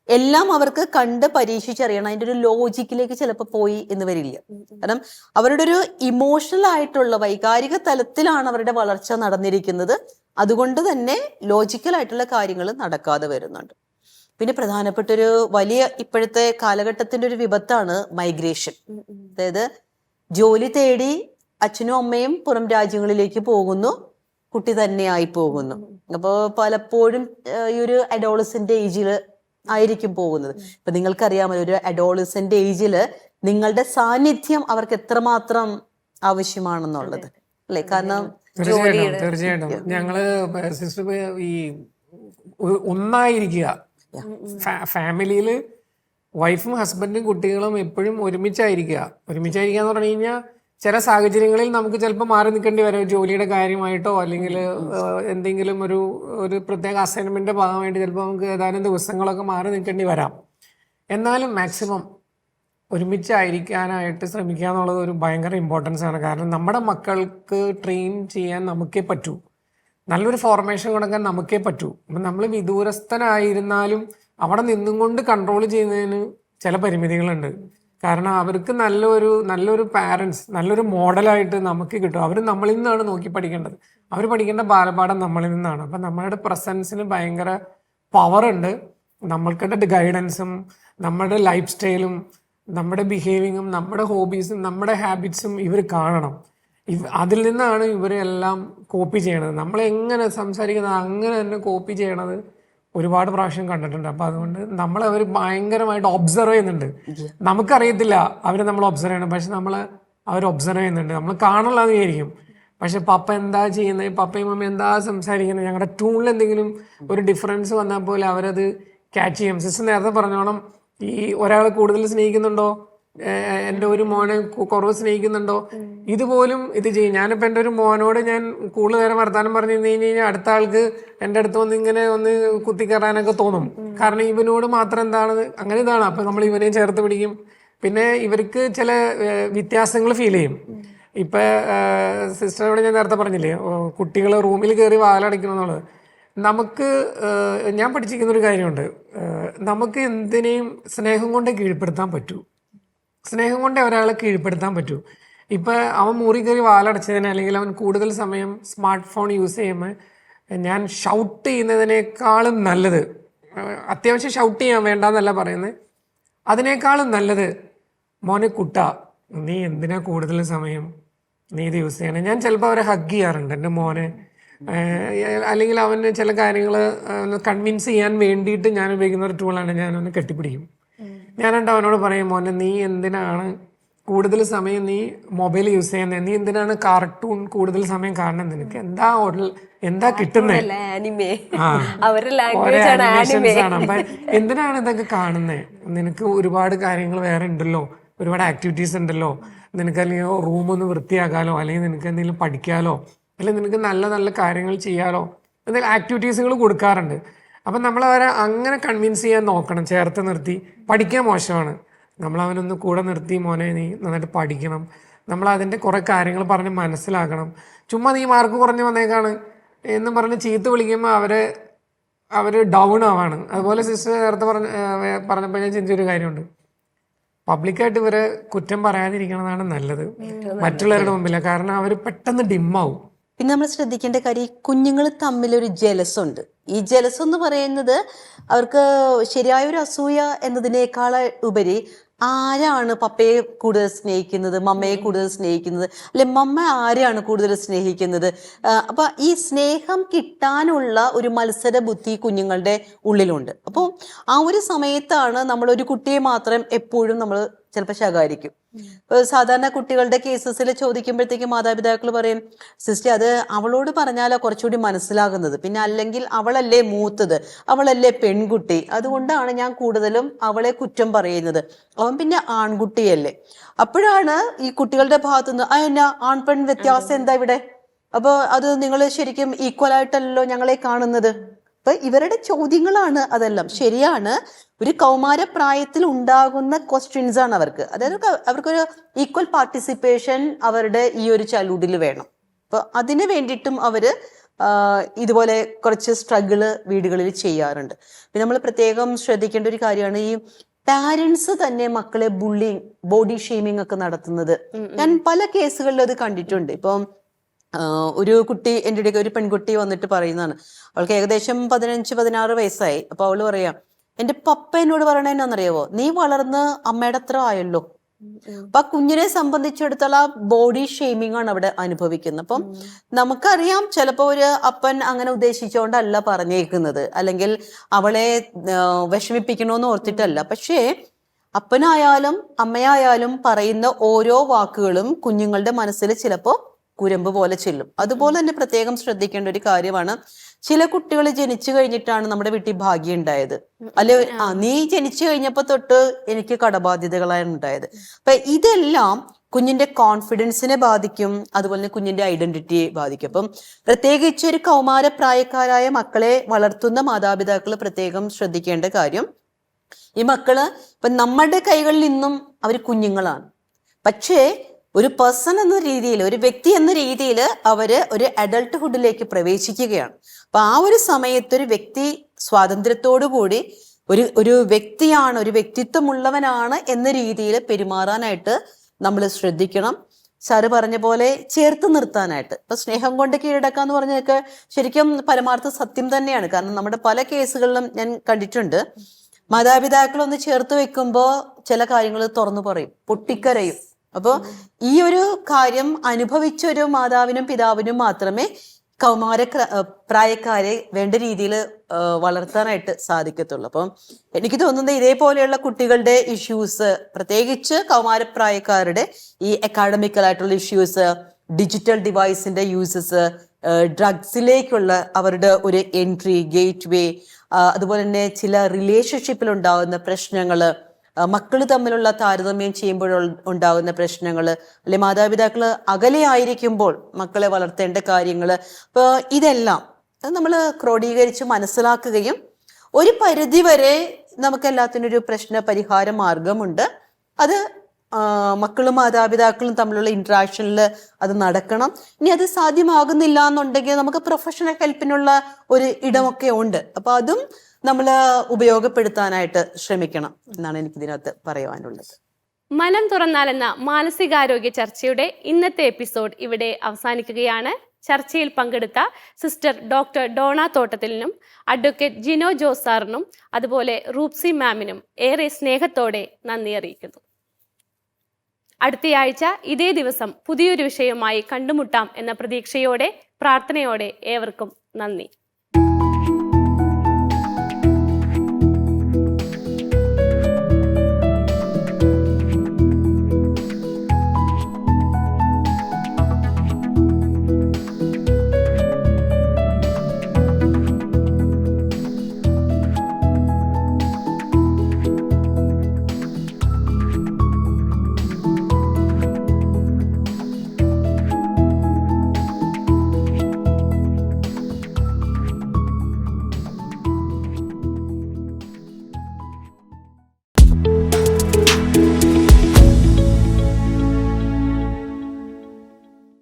എല്ലാം അവർക്ക് കണ്ട് പരീക്ഷിച്ചറിയണം. അതിൻ്റെ ഒരു ലോജിക്കിലേക്ക് ചിലപ്പോൾ പോയി എന്ന് വരില്ല. കാരണം അവരുടെ ഒരു ഇമോഷണൽ ആയിട്ടുള്ള വൈകാരിക തലത്തിലാണ് അവരുടെ വളർച്ച നടന്നിരിക്കുന്നത്. അതുകൊണ്ട് തന്നെ ലോജിക്കലായിട്ടുള്ള കാര്യങ്ങൾ നടക്കാതെ വരുന്നുണ്ട്. പിന്നെ പ്രധാനപ്പെട്ട ഒരു വലിയ ഇപ്പോഴത്തെ കാലഘട്ടത്തിന്റെ ഒരു വിപത്താണ് മൈഗ്രേഷൻ. അതായത് ജോലി തേടി അച്ഛനും അമ്മയും പുറം രാജ്യങ്ങളിലേക്ക് പോകുന്നു, കുട്ടി തന്നെയായി പോകുന്നു. അപ്പോൾ പലപ്പോഴും ഈ ഒരു അഡോളസെന്റ് ഏജിൽ ആയിരിക്കും പോകുന്നത്. ഇപ്പൊ നിങ്ങൾക്കറിയാമല്ലോ, ഒരു അഡോളസെന്റ് ഏജില് നിങ്ങളുടെ സാന്നിധ്യം അവർക്ക് എത്രമാത്രം ആവശ്യമാണെന്നുള്ളത് അല്ലെ? കാരണം തീർച്ചയായിട്ടും ഞങ്ങള് സിസ്റ്റർ ഈ ഒന്നായിരിക്കുക, ഫാമിലിയില് വൈഫും ഹസ്ബൻഡും കുട്ടികളും എപ്പോഴും ഒരുമിച്ചായിരിക്കുക എന്ന് പറഞ്ഞു കഴിഞ്ഞാൽ ചില സാഹചര്യങ്ങളിൽ നമുക്ക് ചിലപ്പോൾ മാറി നിൽക്കേണ്ടി വരും, ജോലിയുടെ കാര്യമായിട്ടോ അല്ലെങ്കിൽ എന്തെങ്കിലും ഒരു പ്രത്യേക അസൈൻമെന്റിന്റെ ഭാഗമായിട്ട് ചിലപ്പോൾ നമുക്ക് ഏതാനും ദിവസങ്ങളൊക്കെ മാറി നിൽക്കേണ്ടി വരാം. എന്നാലും മാക്സിമം ഒരുമിച്ചായിരിക്കാനായിട്ട് ശ്രമിക്കുക എന്നുള്ളത് ഒരു ഭയങ്കര ഇമ്പോർട്ടൻസ് ആണ്. കാരണം നമ്മുടെ മക്കൾക്ക് ട്രെയിൻ ചെയ്യാൻ നമുക്കേ പറ്റൂ, നല്ലൊരു ഫോർമേഷൻ കൊടുക്കാൻ നമുക്കേ പറ്റൂ. അപ്പം നമ്മൾ വിദൂരസ്ഥനായിരുന്നാലും അവിടെ നിന്നും കൊണ്ട് കൺട്രോൾ ചെയ്യുന്നതിന് ചില പരിമിതികളുണ്ട്. കാരണം അവർക്ക് നല്ലൊരു പാരൻസ്, നല്ലൊരു മോഡലായിട്ട് നമുക്ക് കിട്ടും. അവർ നമ്മളിൽ നിന്നാണ് നോക്കി പഠിക്കേണ്ടത്. അവർ പഠിക്കേണ്ട ബാലപാഠം നമ്മളിൽ നിന്നാണ്. അപ്പം നമ്മളുടെ പ്രസൻസിന് ഭയങ്കര പവറുണ്ട്. നമ്മൾക്കിടെ ഗൈഡൻസും നമ്മുടെ ലൈഫ് സ്റ്റൈലും നമ്മുടെ ബിഹേവിങ്ങും നമ്മുടെ ഹോബീസും നമ്മുടെ ഹാബിറ്റ്സും ഇവർ കാണണം. അതിൽ നിന്നാണ് ഇവരെല്ലാം കോപ്പി ചെയ്യണത്. നമ്മളെങ്ങനെ സംസാരിക്കുന്നത് അങ്ങനെ തന്നെ കോപ്പി ചെയ്യണത് ഒരുപാട് പ്രാവശ്യം കണ്ടിട്ടുണ്ട്. അപ്പം അതുകൊണ്ട് അവർ ഭയങ്കരമായിട്ട് ഒബ്സർവ് ചെയ്യുന്നുണ്ട്. നമുക്കറിയത്തില്ല അവർ നമ്മൾ ഒബ്സർവ് ചെയ്യണം, പക്ഷെ അവർ ഒബ്സർവ് ചെയ്യുന്നുണ്ട്. നമ്മൾ കാണുള്ളതെന്ന് വിചാരിക്കും, പക്ഷെ പപ്പ എന്താ ചെയ്യുന്നത്, പപ്പയും മമ്മയും എന്താ സംസാരിക്കുന്നത്, ഞങ്ങളുടെ ട്യൂണിൽ എന്തെങ്കിലും ഒരു ഡിഫറൻസ് വന്നാൽ പോലെ അവരത് ക്യാച്ച് ചെയ്യും. സിസ്റ്റർ നേരത്തെ പറഞ്ഞോണം, ഈ ഒരാൾ കൂടുതൽ സ്നേഹിക്കുന്നുണ്ടോ, എൻ്റെ ഒരു മോനെ കുറവ് സ്നേഹിക്കുന്നുണ്ടോ, ഇതുപോലും ഇത് ചെയ്യും. ഞാനിപ്പോൾ എൻ്റെ ഒരു മോനോട് ഞാൻ കൂടുതൽ നേരം വർത്താനം പറഞ്ഞു കഴിഞ്ഞാൽ അടുത്ത ആൾക്ക് എൻ്റെ അടുത്ത് വന്ന് ഇങ്ങനെ ഒന്ന് കുത്തിക്കയറാനൊക്കെ തോന്നും. കാരണം ഇവനോട് മാത്രം എന്താണ് അങ്ങനെ ഇതാണ്. അപ്പം നമ്മൾ ഇവനെയും ചേർത്ത് പിടിക്കും. പിന്നെ ഇവർക്ക് ചില വ്യത്യാസങ്ങൾ ഫീൽ ചെയ്യും. ഇപ്പം സിസ്റ്ററോട് ഞാൻ നേരത്തെ പറഞ്ഞില്ലേ, കുട്ടികൾ റൂമിൽ കയറി വാലടയ്ക്കണമെന്നുള്ളത്. ഞാൻ പഠിച്ചിരിക്കുന്നൊരു കാര്യമുണ്ട്, നമുക്ക് എന്തിനേയും സ്നേഹം കൊണ്ട് കീഴ്പ്പെടുത്താൻ പറ്റൂ. സ്നേഹം കൊണ്ട് ഒരാളെ കീഴ്പ്പെടുത്താൻ പറ്റൂ. ഇപ്പം അവൻ മുറി കയറി വാലടച്ചതിന് അല്ലെങ്കിൽ അവൻ കൂടുതൽ സമയം സ്മാർട്ട് ഫോൺ യൂസ് ചെയ്യുമ്പോൾ ഞാൻ ഷൗട്ട് ചെയ്യുന്നതിനേക്കാളും നല്ലത്, അത്യാവശ്യം ഷൗട്ട് ചെയ്യാൻ വേണ്ടെന്നല്ല പറയുന്നത്, അതിനേക്കാളും നല്ലത് മോനെ കുട്ട നീ എന്തിനാ കൂടുതൽ സമയം നീ ഇത് യൂസ് ചെയ്യണേ. ഞാൻ ചിലപ്പോൾ അവരെ ഹഗ് ചെയ്യാറുണ്ട്, എൻ്റെ മോനെ. അല്ലെങ്കിൽ അവന് ചില കാര്യങ്ങൾ കൺവിൻസ് ചെയ്യാൻ വേണ്ടിയിട്ട് ഞാൻ ഉപയോഗിക്കുന്ന ഒരു ടൂളാണ്, ഞാനൊന്ന് കെട്ടിപ്പിടിക്കും. ഞാനെൻ്റെ അവനോട് പറയും, മോനെ നീ എന്തിനാണ് കൂടുതൽ സമയം നീ മൊബൈൽ യൂസ് ചെയ്യുന്നത്, നീ എന്തിനാണ് കാർട്ടൂൺ കൂടുതൽ സമയം കാണുന്നത്, നിനക്ക് എന്താ കിട്ടുന്നത്, ആനിമേഷൻസ് ആണ്, അപ്പം എന്തിനാണ് ഇതൊക്കെ കാണുന്നത്, നിനക്ക് ഒരുപാട് കാര്യങ്ങൾ വേറെ ഉണ്ടല്ലോ, ഒരുപാട് ആക്ടിവിറ്റീസ് ഉണ്ടല്ലോ, നിനക്ക് അല്ലെങ്കിൽ റൂമൊന്ന് വൃത്തിയാക്കാലോ, അല്ലെങ്കിൽ നിനക്ക് എന്തെങ്കിലും പഠിക്കാലോ, അല്ലെങ്കിൽ നിനക്ക് നല്ല നല്ല കാര്യങ്ങൾ ചെയ്യാലോ, എന്തെങ്കിലും ആക്ടിവിറ്റീസുകൾ കൊടുക്കാറുണ്ട്. അപ്പം നമ്മളവരെ അങ്ങനെ കൺവിൻസ് ചെയ്യാൻ നോക്കണം, ചേർത്ത് നിർത്തി. പഠിക്കാൻ മോശമാണ്, നമ്മളവനൊന്ന് കൂടെ നിർത്തി, മോനെ നീ നന്നായിട്ട് പഠിക്കണം, നമ്മൾ അതിൻ്റെ കുറേ കാര്യങ്ങൾ പറഞ്ഞ് മനസ്സിലാക്കണം. ചുമ്മാ നീ മാർക്ക് കുറഞ്ഞ് വന്നേക്കാണ് എന്ന് പറഞ്ഞ് ചീത്ത വിളിക്കുമ്പോൾ അവർ ഡൗൺ ആവാണ്. അതുപോലെ സിസ്റ്റർ നേരത്തെ പറഞ്ഞപ്പോൾ ഞാൻ ചിന്തിച്ചൊരു കാര്യമുണ്ട്, പബ്ലിക്കായിട്ട് ഇവരെ കുറ്റം പറയാതിരിക്കണതാണ് നല്ലത് മറ്റുള്ളവരുടെ മുമ്പിൽ. കാരണം അവർ പെട്ടെന്ന് ഡിമ്മാവും. പിന്നെ നമ്മൾ ശ്രദ്ധിക്കേണ്ട കാര്യം, ഈ കുഞ്ഞുങ്ങൾ തമ്മിലൊരു ജലസുണ്ട്. ഈ ജലസ് എന്ന് പറയുന്നത് അവർക്ക് ശരിയായ ഒരു അസൂയ എന്നതിനേക്കാൾ ഉപരി ആരാണ് പപ്പയെ കൂടുതൽ സ്നേഹിക്കുന്നത്, മമ്മയെ കൂടുതൽ സ്നേഹിക്കുന്നത്, അല്ലെ മമ്മ ആരെയാണ് കൂടുതൽ സ്നേഹിക്കുന്നത്. അപ്പൊ ഈ സ്നേഹം കിട്ടാനുള്ള ഒരു മത്സര ബുദ്ധി കുഞ്ഞുങ്ങളുടെ ഉള്ളിലുണ്ട്. അപ്പോൾ ആ ഒരു സമയത്താണ് നമ്മൾ ഒരു കുട്ടിയെ മാത്രം എപ്പോഴും നമ്മൾ ചിലപ്പോൾ ശകാരിക്കും. സാധാരണ കുട്ടികളുടെ കേസസിൽ ചോദിക്കുമ്പോഴത്തേക്കും മാതാപിതാക്കൾ പറയും, സിസ്റ്റർ അത് അവളോട് പറഞ്ഞാലോ കുറച്ചുകൂടി മനസ്സിലാകുന്നത്, പിന്നെ അല്ലെങ്കിൽ അവളല്ലേ മൂത്തത്, അവളല്ലേ പെൺകുട്ടി, അതുകൊണ്ടാണ് ഞാൻ കൂടുതലും അവളെ കുറ്റം പറയുന്നത്, അവൻ പിന്നെ ആൺകുട്ടിയല്ലേ. അപ്പോഴാണ് ഈ കുട്ടികളുടെ ഭാഗത്തുനിന്ന് എന്നാ ആൺപെൺ വ്യത്യാസം എന്താ ഇവിടെ, അപ്പൊ അത് നിങ്ങൾ ശരിക്കും ഈക്വൽ ആയിട്ടല്ലോ ഞങ്ങളെ കാണുന്നത്. അപ്പൊ ഇവരുടെ ചോദ്യങ്ങളാണ് അതെല്ലാം. ശരിയാണ്, ഒരു കൗമാര പ്രായത്തിൽ ഉണ്ടാകുന്ന ക്വസ്റ്റ്യൻസ് ആണ് അവർക്ക്. അതായത് അവർക്കൊരു ഈക്വൽ പാർട്ടിസിപ്പേഷൻ അവരുടെ ഈ ഒരു ചൈൽഡ്ഹുഡിൽ വേണം. അപ്പൊ അതിന് വേണ്ടിയിട്ടും അവര് ഇതുപോലെ കുറച്ച് സ്ട്രഗിള് വീടുകളിൽ ചെയ്യാറുണ്ട്. പിന്നെ നമ്മൾ പ്രത്യേകം ശ്രദ്ധിക്കേണ്ട ഒരു കാര്യമാണ്, ഈ പാരൻസ് തന്നെ മക്കളെ ബുള്ളിങ്, ബോഡി ഷെയ്മിങ് ഒക്കെ നടത്തുന്നത്. ഞാൻ പല കേസുകളിലും അത് കണ്ടിട്ടുണ്ട്. ഇപ്പം ഒരു കുട്ടി എൻ്റെ ഇടയ്ക്ക് ഒരു പെൺകുട്ടി വന്നിട്ട് പറയുന്നതാണ്, അവൾക്ക് ഏകദേശം 15-16 വയസ്സായി. അപ്പൊ അവള് പറയാം, എൻ്റെ പപ്പ എന്നോട് പറയണ എന്നാന്നറിയാവോ, നീ വളർന്ന് അമ്മയുടെ അത്ര ആയല്ലോ, അപ്പൊ ആ കുഞ്ഞിനെ സംബന്ധിച്ചിടത്തോളം ബോഡി ഷെയ്മിങ് ആണ് അവിടെ അനുഭവിക്കുന്നത്. അപ്പം നമുക്കറിയാം ചിലപ്പോ ഒരു അപ്പൻ അങ്ങനെ ഉദ്ദേശിച്ചുകൊണ്ടല്ല പറഞ്ഞേക്കുന്നത്, അല്ലെങ്കിൽ അവളെ വിഷമിപ്പിക്കണോന്ന് ഓർത്തിട്ടല്ല. പക്ഷേ അപ്പനായാലും അമ്മയായാലും പറയുന്ന ഓരോ വാക്കുകളും കുഞ്ഞുങ്ങളുടെ മനസ്സിൽ ചിലപ്പോ കുരമ്പ് പോലെ ചെല്ലും. അതുപോലെ തന്നെ പ്രത്യേകം ശ്രദ്ധിക്കേണ്ട ഒരു കാര്യമാണ്, ചില കുട്ടികൾ ജനിച്ചു കഴിഞ്ഞിട്ടാണ് നമ്മുടെ വീട്ടിൽ ഭാഗ്യം ഉണ്ടായത്, അല്ലെ നീ ജനിച്ചു കഴിഞ്ഞപ്പോ തൊട്ട് എനിക്ക് കടബാധ്യതകളാണ് ഉണ്ടായത്. അപ്പൊ ഇതെല്ലാം കുഞ്ഞിന്റെ കോൺഫിഡൻസിനെ ബാധിക്കും, അതുപോലെ തന്നെ കുഞ്ഞിന്റെ ഐഡന്റിറ്റിയെ ബാധിക്കും. അപ്പം പ്രത്യേകിച്ച് ഒരു കൗമാരപ്രായക്കാരായ മക്കളെ വളർത്തുന്ന മാതാപിതാക്കൾ പ്രത്യേകം ശ്രദ്ധിക്കേണ്ട കാര്യം, ഈ മക്കള് ഇപ്പൊ നമ്മുടെ കൈകളിൽ നിന്നും അവർ കുഞ്ഞുങ്ങളാണ്, പക്ഷേ ഒരു പേഴ്സൺ എന്ന രീതിയിൽ, ഒരു വ്യക്തി എന്ന രീതിയിൽ അവര് ഒരു അഡൾട്ട്ഹുഡിലേക്ക് പ്രവേശിക്കുകയാണ്. അപ്പൊ ആ ഒരു സമയത്ത് ഒരു വ്യക്തി സ്വാതന്ത്ര്യത്തോടു കൂടി ഒരു വ്യക്തിയാണ്, ഒരു വ്യക്തിത്വമുള്ളവനാണ് എന്ന രീതിയിൽ പെരുമാറാനായിട്ട് നമ്മൾ ശ്രദ്ധിക്കണം. സാറ് പറഞ്ഞ പോലെ ചേർത്ത് നിർത്താനായിട്ട്. ഇപ്പൊ സ്നേഹം കൊണ്ട് കീഴടക്കാന്ന് പറഞ്ഞതൊക്കെ ശരിക്കും പരമാർത്ഥ സത്യം തന്നെയാണ്. കാരണം നമ്മുടെ പല കേസുകളിലും ഞാൻ കണ്ടിട്ടുണ്ട്, മാതാപിതാക്കളൊന്ന് ചേർത്ത് വെക്കുമ്പോ ചില കാര്യങ്ങൾ തുറന്നു പറയും, പൊട്ടിക്കരയും. അപ്പോ ഈ ഒരു കാര്യം അനുഭവിച്ച ഒരു മാതാവിനും പിതാവിനും മാത്രമേ കൗമാര പ്രായക്കാരെ വേണ്ട രീതിയിൽ വളർത്താനായിട്ട് സാധിക്കത്തുള്ളൂ. അപ്പം എനിക്ക് തോന്നുന്നത് ഇതേപോലെയുള്ള കുട്ടികളുടെ ഇഷ്യൂസ്, പ്രത്യേകിച്ച് കൗമാരപ്രായക്കാരുടെ ഈ അക്കാഡമിക്കലായിട്ടുള്ള ഇഷ്യൂസ്, ഡിജിറ്റൽ ഡിവൈസിന്റെ യൂസസ്, ഡ്രഗ്സിലേക്കുള്ള അവരുടെ ഒരു എൻട്രി, ഗേറ്റ് വേ, അതുപോലെ തന്നെ ചില റിലേഷൻഷിപ്പിൽ ഉണ്ടാകുന്ന പ്രശ്നങ്ങള്, മക്കൾ തമ്മിലുള്ള താരതമ്യം ചെയ്യുമ്പോൾ ഉണ്ടാകുന്ന പ്രശ്നങ്ങൾ, അല്ലെ മാതാപിതാക്കൾ അകലെ ആയിരിക്കുമ്പോൾ മക്കളെ വളർത്തേണ്ട കാര്യങ്ങൾ, അപ്പോൾ ഇതെല്ലാം നമ്മൾ ക്രോഡീകരിച്ച് മനസ്സിലാക്കുകയും ഒരു പരിധിവരെ നമുക്കെല്ലാത്തിനും ഒരു പ്രശ്ന പരിഹാര മാർഗമുണ്ട്. അത് മക്കളും മാതാപിതാക്കളും തമ്മിലുള്ള ഇന്ററാക്ഷനിൽ അത് നടക്കണം. ഇനി അത് സാധ്യമാകുന്നില്ല എന്നുണ്ടെങ്കിൽ നമുക്ക് പ്രൊഫഷണൽ ഹെൽപ്പിനുള്ള ഒരു ഇടമൊക്കെ ഉണ്ട്. അപ്പൊ അതും നമ്മൾ ഉപയോഗപ്പെടുത്താനായിട്ട് ശ്രമിക്കണം എന്നാണ് എനിക്ക് ഇതിനകത്ത് പറയുവാനുള്ളത്. മനം തുറന്നാലെന്ന മാനസികാരോഗ്യ ചർച്ചയുടെ ഇന്നത്തെ എപ്പിസോഡ് ഇവിടെ അവസാനിക്കുകയാണ്. ചർച്ചയിൽ പങ്കെടുത്ത സിസ്റ്റർ ഡോക്ടർ ഡോണ തോട്ടത്തിലിനും അഡ്വക്കേറ്റ് ജിനോ ജോസ് സാറിനും അതുപോലെ റൂപ്സി മാമിനും ഏറെ സ്നേഹത്തോടെ നന്ദി അറിയിക്കുന്നു. അടുത്തയാഴ്ച ഇതേ ദിവസം പുതിയൊരു വിഷയവുമായി കണ്ടുമുട്ടാം എന്ന പ്രതീക്ഷയോടെ, പ്രാർത്ഥനയോടെ ഏവർക്കും നന്ദി.